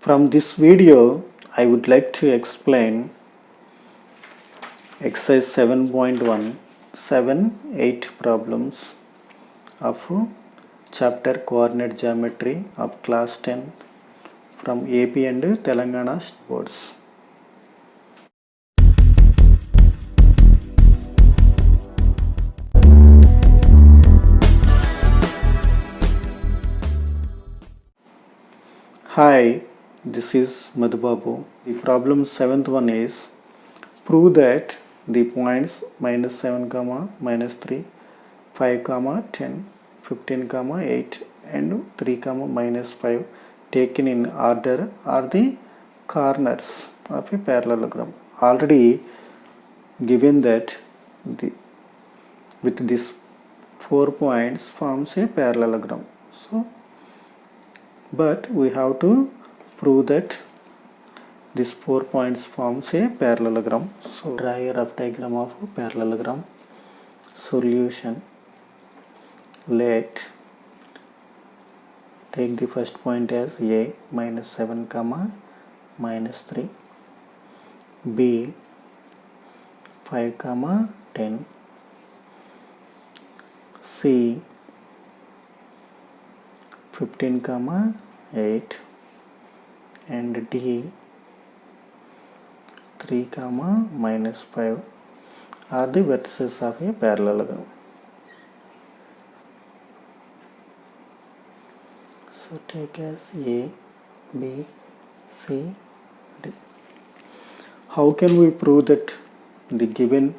From this video, I would like to explain exercise 7.1 7-8 problems of chapter coordinate geometry of class 10 from AP and Telangana boards. Hi, this is Madhubabu. The problem 7th one is prove that the points minus 7 comma minus 3 5 comma 10 15 comma 8 and 3 comma minus 5 taken in order are the corners of a parallelogram. Already given that with these 4 points forms a parallelogram. But we have to prove that these 4 points forms a parallelogram. So draw a rough diagram of a parallelogram. Solution. Let take the first point as A minus 7 comma minus 3, B 5 comma 10, C 15 comma 8 and D 3 comma minus 5 are the vertices of a parallelogram. So take as A, B, C, D. How can we prove that the given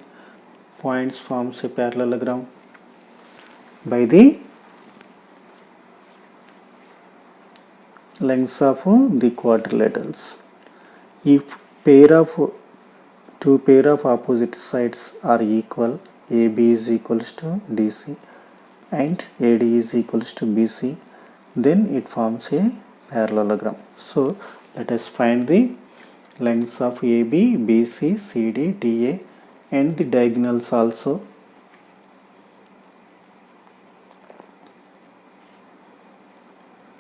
points forms a parallelogram? By the lengths of the quadrilaterals. If two pair of opposite sides are equal, AB is equals to DC and AD is equals to BC, then it forms a parallelogram. So let us find the lengths of AB, BC, CD, DA and the diagonals also.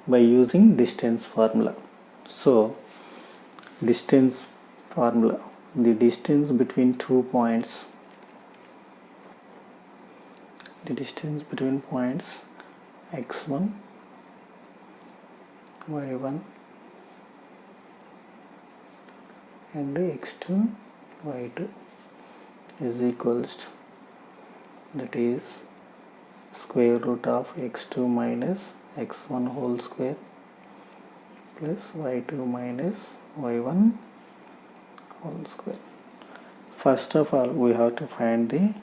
By using distance formula. So distance formula, the distance between 2 points, the distance between points x1, y1 and x2, y2 is equals to, that is square root of x2 minus x1 whole square plus y2 minus y1 whole square. First of all, we have to find the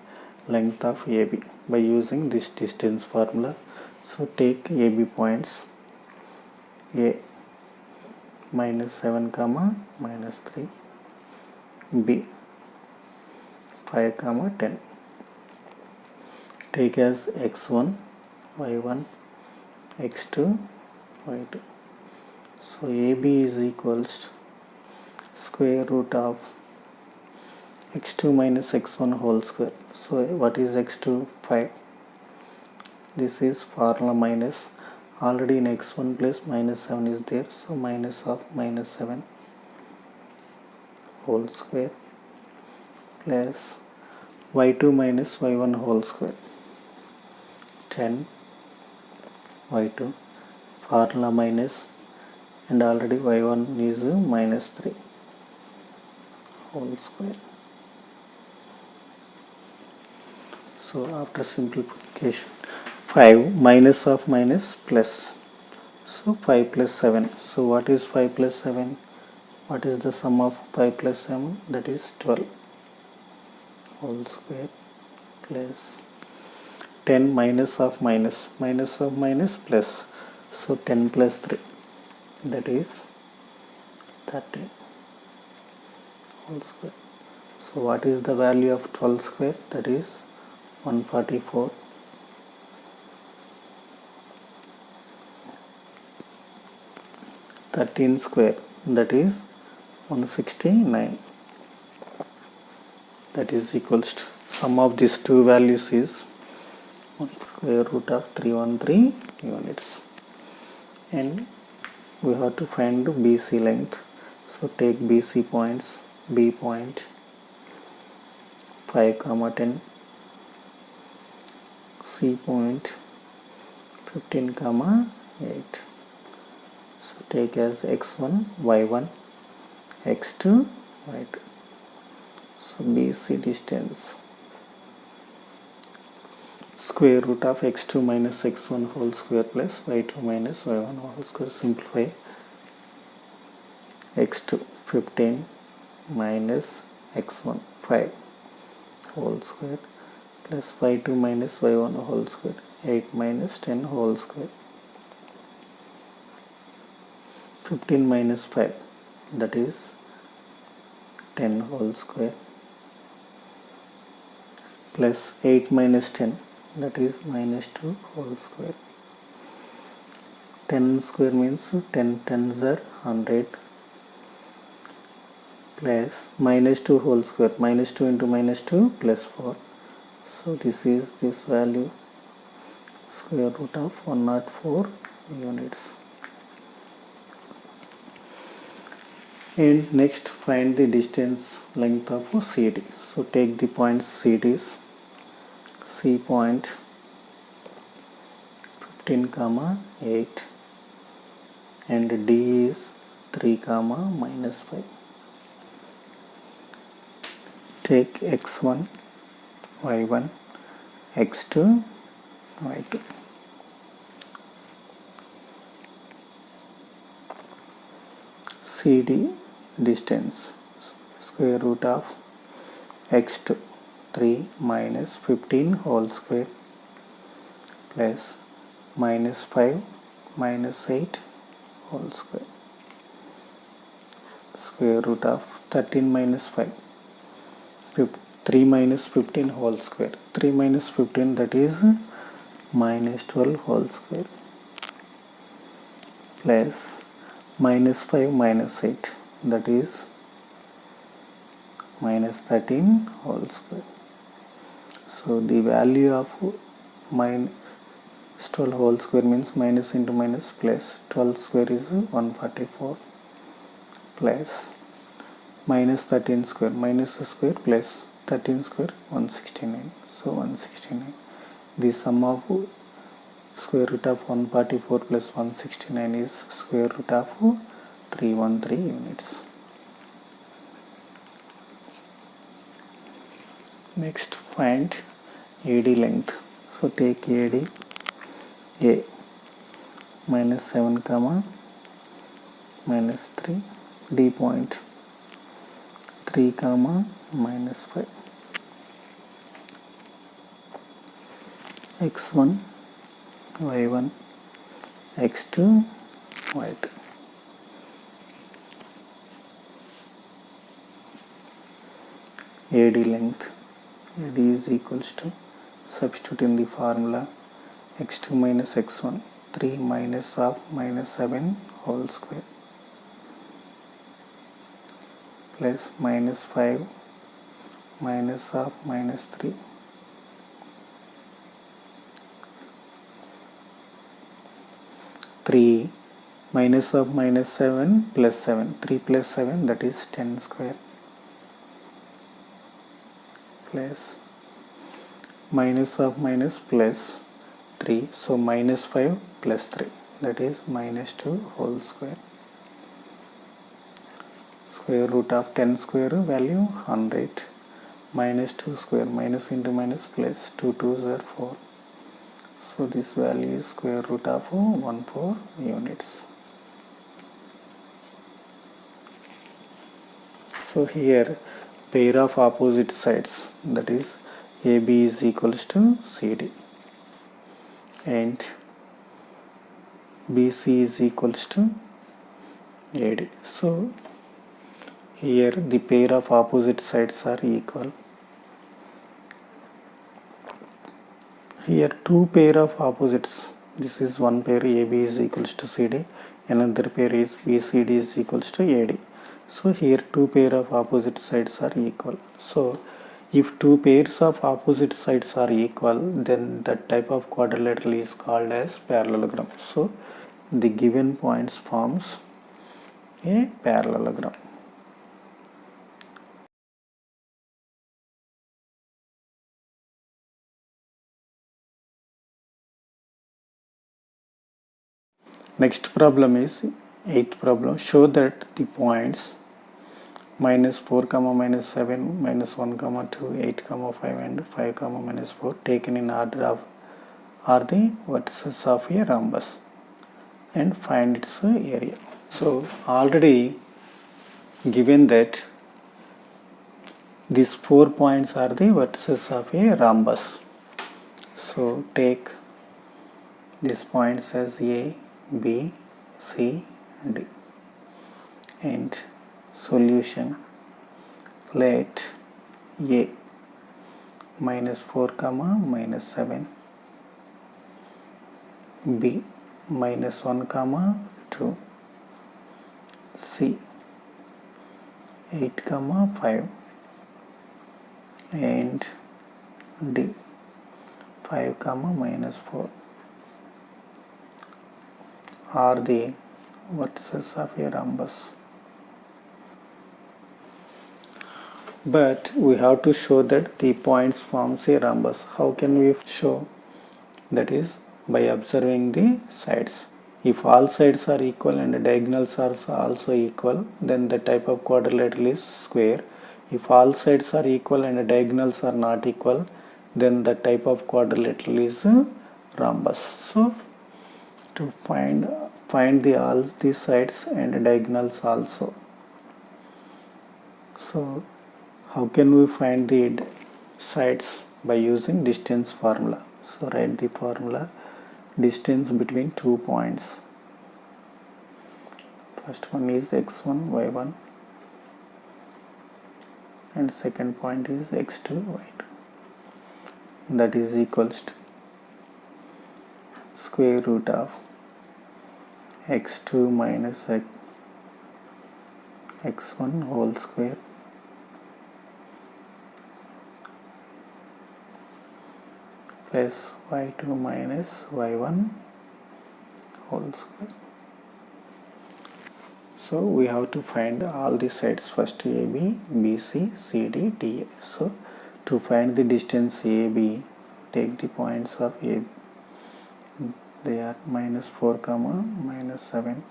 length of AB by using this distance formula. So take AB points, A minus 7 comma minus 3, B 5 comma 10. Take as x1, y1, x2, y2. So AB is equals to square root of x2 minus x1 whole square. So what is x2? 5. This is formula minus. Already in x1 place minus 7 is there. So minus of minus 7 whole square plus y2 minus y1 whole square. 10 y2 formula minus and already y1 is minus 3 whole square. So after simplification, 5 minus of minus plus, so 5 plus 7. So what is 5 plus 7? What is the sum of 5 plus 7? That is 12 whole square plus 10 minus of minus plus, so 10 plus 3, that is 13 whole square. So what is the value of 12 square? That is 144. 13 square, that is 169. That is equals to, sum of these two values is 1 square root of 313 units. And we have to find BC length. So take BC points, B point 5 comma 10, C point 15 comma 8. So take as x1, y1, x2, y2. So BC distance, square root of x2 minus x1 whole square plus y2 minus y1 whole square. Simplify. x2 15 minus x1 5 whole square plus y2 minus y1 whole square 8 minus 10 whole square. 15 minus 5, that is 10 whole square, plus 8 minus 10, that is minus 2 whole square. 10 square means 10 tens are 100, plus minus 2 whole square, minus 2 into minus 2 plus 4. So this is this value, square root of 104 units. And next find the distance length of CD. So take the points CDs. C point 15 comma 8 and D is 3 comma minus 5. Take x1, y1, x2, y2. CD distance, square root of x2 3 minus 15 whole square plus minus 5 minus 8 whole square, square root of 13 minus 5, 3 minus 15 whole square, 3 minus 15, that is minus 12 whole square, plus minus 5 minus 8, that is minus 13 whole square. So the value of minus 12 whole square means minus into minus plus 12 square is 144 plus minus 13 square, minus square plus 13 square 169. So 169. The sum of square root of 144 plus 169 is square root of 313 units. Next find AD length. So take AD A minus 7 comma minus 3, D point 3 comma minus 5, x1, y1, x2, y2. AD length, AD is equals to, substitute in the formula, x2 minus x1, 3 minus of minus 7 whole square plus minus 5 minus of minus 3 3 minus of minus 7 plus 7, 3 plus 7, that is 10 square, plus minus of minus plus 3, so minus 5 plus 3, that is minus 2 whole square, square root of 10 square value 100, minus 2 square, minus into minus plus 2 2s are 4. So this value is square root of 14 units. So here pair of opposite sides, that is AB is equals to CD and BC is equals to AD. So here the pair of opposite sides are equal. Here two pair of opposites, this is one pair, AB is equals to CD, another pair is BCD is equals to AD. So here two pair of opposite sides are equal. So if two pairs of opposite sides are equal, then that type of quadrilateral is called as parallelogram. So the given points forms a parallelogram. Next problem is 8th problem. Show that the points minus 4 comma minus 7 minus 1 comma 2 8 comma 5 and 5 comma minus 4 taken in order of are the vertices of a rhombus and find its area. So already given that these 4 points are the vertices of a rhombus. So take these points as A, B, C, D, and solution. Let A minus 4 comma minus 7, B minus 1 comma 2, C 8 comma 5, and D 5 comma minus 4 are the vertices of a rhombus. But we have to show that the points forms a rhombus. How can we show? That is by observing the sides. If all sides are equal and the diagonals are also equal, then the type of quadrilateral is square. If all sides are equal and the diagonals are not equal, then the type of quadrilateral is rhombus. So to find all the sides and diagonals also. So how can we find the sides? By using distance formula. So write the formula: distance between 2 points. First one is x1 y1 and second point is x2 y2. That is equals to square root of x2 minus x1 whole square plus y2 minus y1 whole square. So we have to find all the sides first: AB, BC, CD, DA. So to find the distance AB, take the points of AB. They are minus 4 comma minus 7.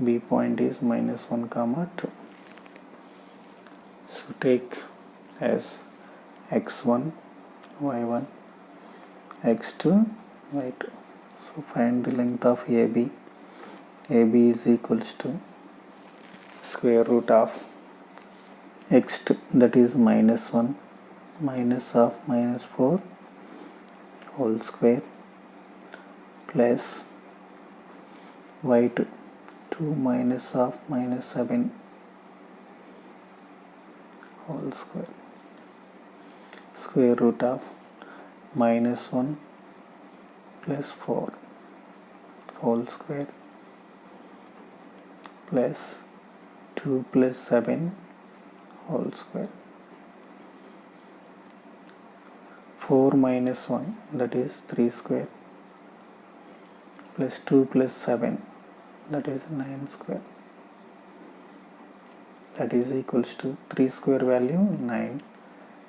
B point is minus 1 comma 2. So take as x1 y1 x2 y2. So find the length of AB. AB is equals to square root of x2, that is minus 1 minus of minus 4 whole square plus y2 2 minus of minus 7 whole square, square root of minus 1 plus 4 whole square plus 2 plus 7 whole square. 4 minus 1, that is 3 square, plus 2 plus 7, that is 9 square. That is equals to 3 square value 9,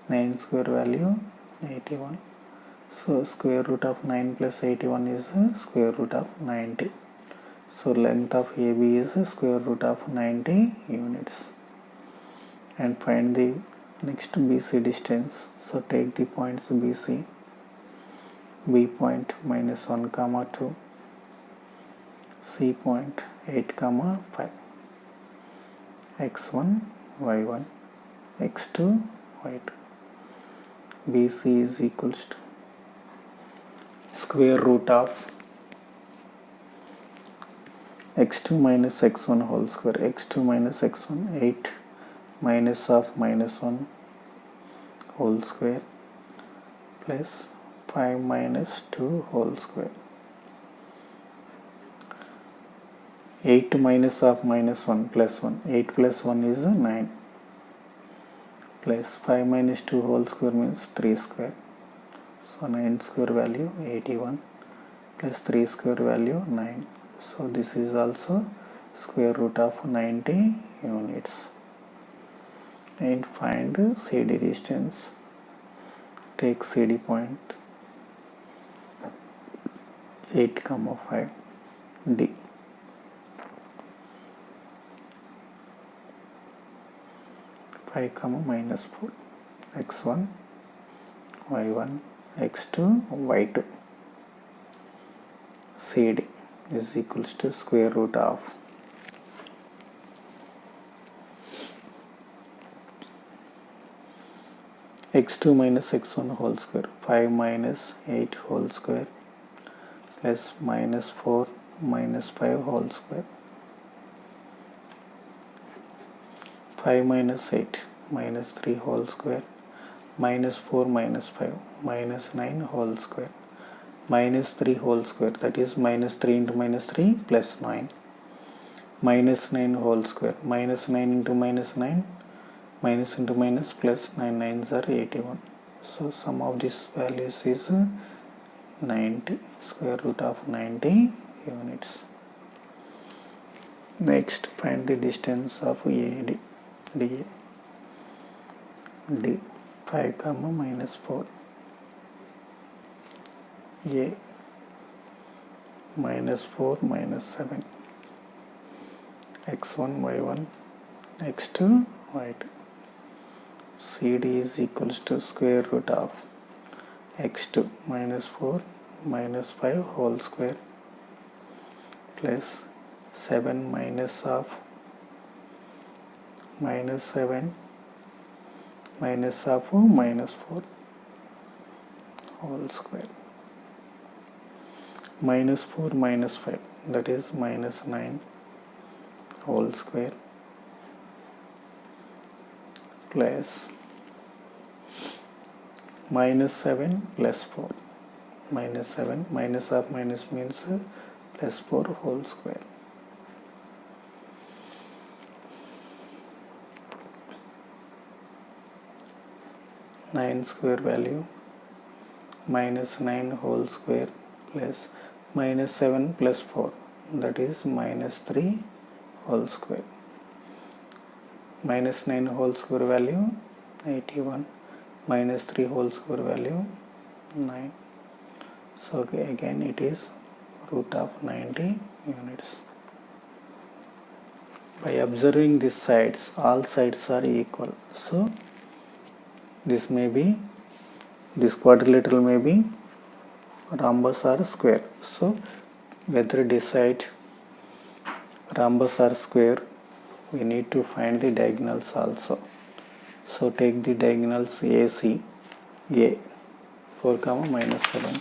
9 square value 81. So square root of 9 plus 81 is square root of 90. So length of AB is square root of 90 units. And find the next BC distance. So take the points BC, B point minus 1 comma 2, C point 8 comma 5, x1 y1 x2 y2. BC is equals to square root of x2 minus x1 whole square, x2 minus x1 8 minus of minus 1 whole square plus 5 minus 2 whole square. 8 minus of minus 1 plus 1, 8 plus 1 is 9 plus 5 minus 2 whole square means 3 square. So 9 square value 81 plus 3 square value 9. So this is also square root of 90 units. And find CD distance. Take CD point 8, 5 D. 5, -4 x1 y1 x2 y2. CD is equals to square root of x2 minus x1 whole square, 5 minus 8 whole square plus minus 4 minus 5 whole square, 5 minus 8 minus 3 whole square, minus 4 minus 5 minus 9 whole square, minus 3 whole square, that is minus 3 into minus 3 plus 9, minus 9 whole square, minus 9 into minus 9, minus into minus plus 9 9s are 81. So sum of these values is 90, square root of 90 units. Next, find the distance of AD. D 5, minus 4, A minus 4 minus 7, x1 y1 x2 y2. CD is equals to square root of x2 minus 4 minus 5 whole square plus 7 minus of minus 7 minus of minus 4 whole square, minus 4 minus 5, that is minus 9 whole square plus minus 7 plus 4, minus 7 minus of minus means plus 4 whole square. Nine square value minus 9 whole square plus minus 7 plus 4, that is minus 3 whole square, minus 9 whole square value 81, minus 3 whole square value 9. So again it is root of 90 units. By observing these sides, all sides are equal. So this quadrilateral may be rhombus or square. So whether decide rhombus or square, we need to find the diagonals also. So take the diagonals AC, A 4, minus 7,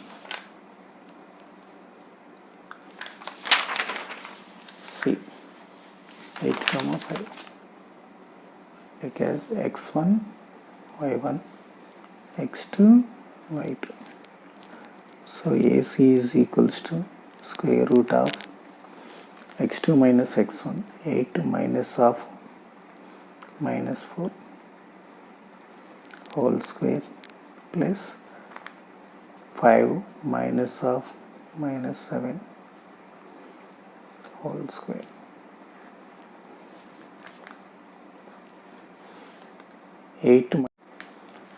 C 8, 5, take as x1 y1 x2 y2. So AC is equals to square root of x2 minus x1, 8 minus of minus 4 whole square plus 5 minus of minus 7 whole square. 8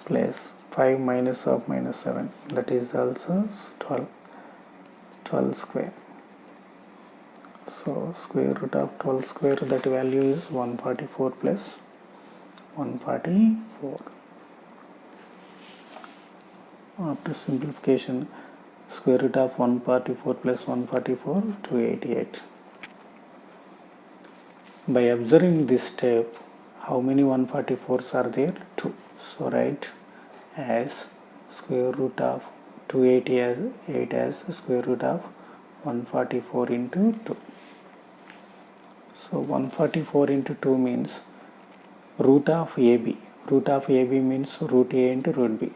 plus 5 minus of minus 7, that is also 12 square. So square root of 12 square, that value is 144 plus 144. After simplification, square root of 144 plus 144, 288. By observing this step, how many 144s are there? 2. So write as square root of 288 as square root of 144 into 2. So 144 into 2 means root of AB. Root of AB means root A into root B.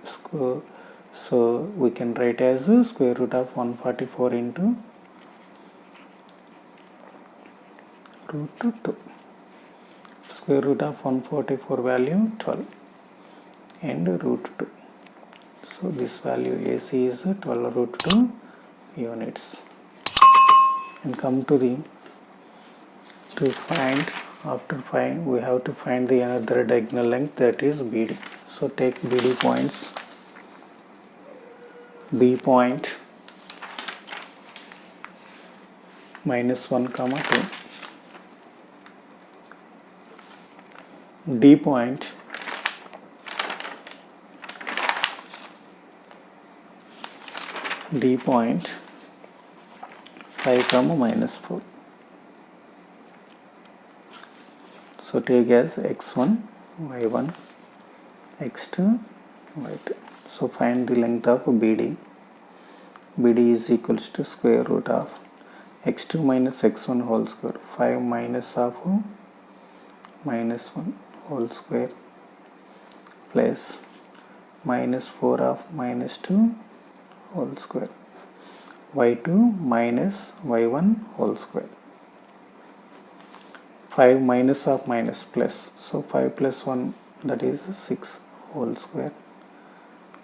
So we can write as square root of 144 into root 2. Square root of 144 value 12 and root 2. So this value AC is 12 root 2 units. And come to the find, after find we have to find the another diagonal length, that is BD. So take BD points, B point -1, 2, D point -5, -4. So take as x1, y1, x2, y2. So find the length of BD. BD is equals to square root of x2 minus x1 whole square, 5 minus of -1 whole square, plus -4 of -2 whole square, y2 minus y1 whole square, 5 minus of minus plus, so 5 plus 1, that is 6 whole square,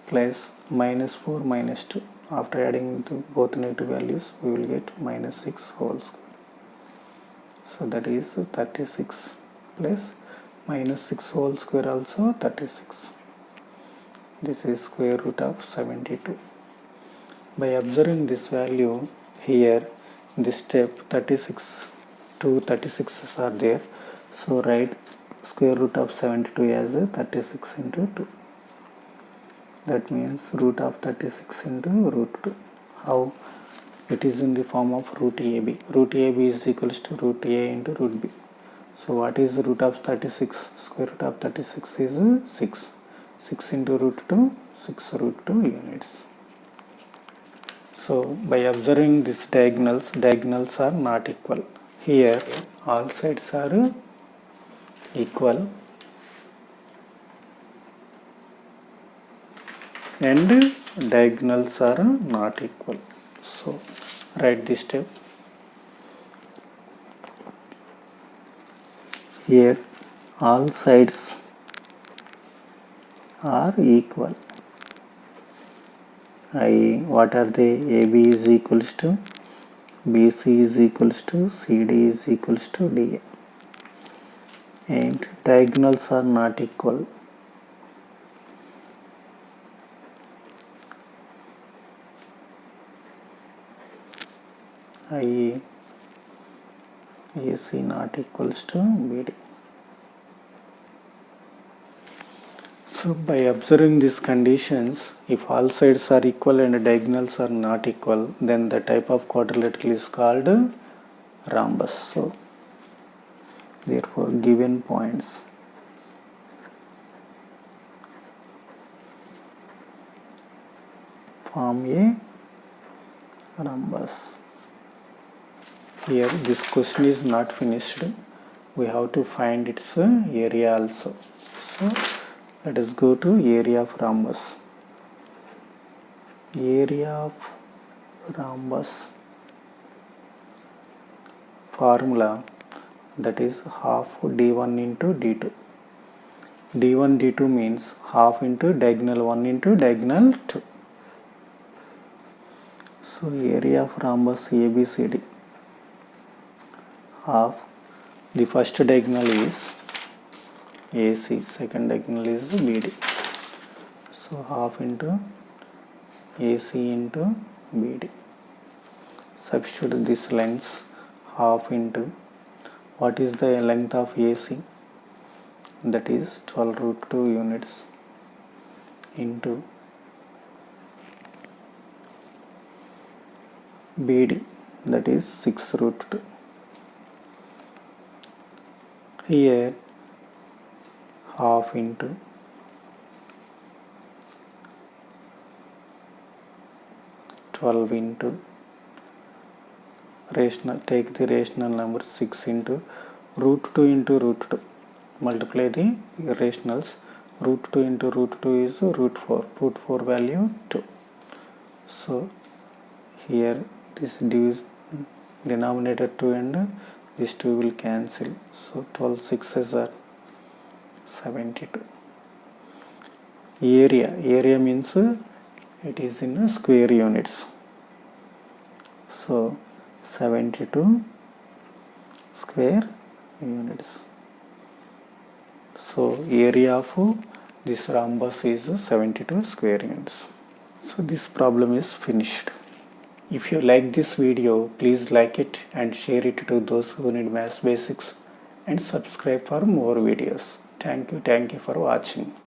plus -4 -2. After adding both negative values, we will get -6 whole square. So that is 36, plus -6 whole square also 36. This is square root of 72. By observing this value here, this step 36, 2 36's are there. So write square root of 72 as 36 into 2. That means root of 36 into root 2. How? It is in the form of root AB. Root AB is equals to root A into root B. So what is the root of 36? Square root of 36 is 6. 6 into root 2, 6 root 2 units. So by observing these diagonals are not equal. Here all sides are equal and diagonals are not equal. So write this step. Here all sides are equal. What are they? AB is equals to BC is equals to CD is equals to DA, and diagonals are not equal. i.e. AC not equals to BD. So by observing these conditions, if all sides are equal and diagonals are not equal, then the type of quadrilateral is called rhombus. So therefore given points form a rhombus. Here this question is not finished. We have to find its area also. So let us go to area of rhombus. Area of rhombus formula, that is half d1 into d2. d1 d2 means half into diagonal 1 into diagonal 2. So area of rhombus ABCD, half, the first diagonal is AC, second diagonal is BD. So half into AC into BD. Substitute this lengths, half into, what is the length of AC? That is 12 root 2 units into BD, that is 6 root 2. Here half into twelve into rational, take the rational number 6 into root 2 into root 2. Multiply the rationals. Root 2 into root 2 is root 4. Root 4 value 2. So here this denominator 2 and this 2 will cancel. So 12 6's are 72. Area means it is in square units. So 72 square units. So area of this rhombus is 72 square units. So this problem is finished. If you like this video, please like it and share it to those who need maths basics, and subscribe for more videos. Thank you for watching.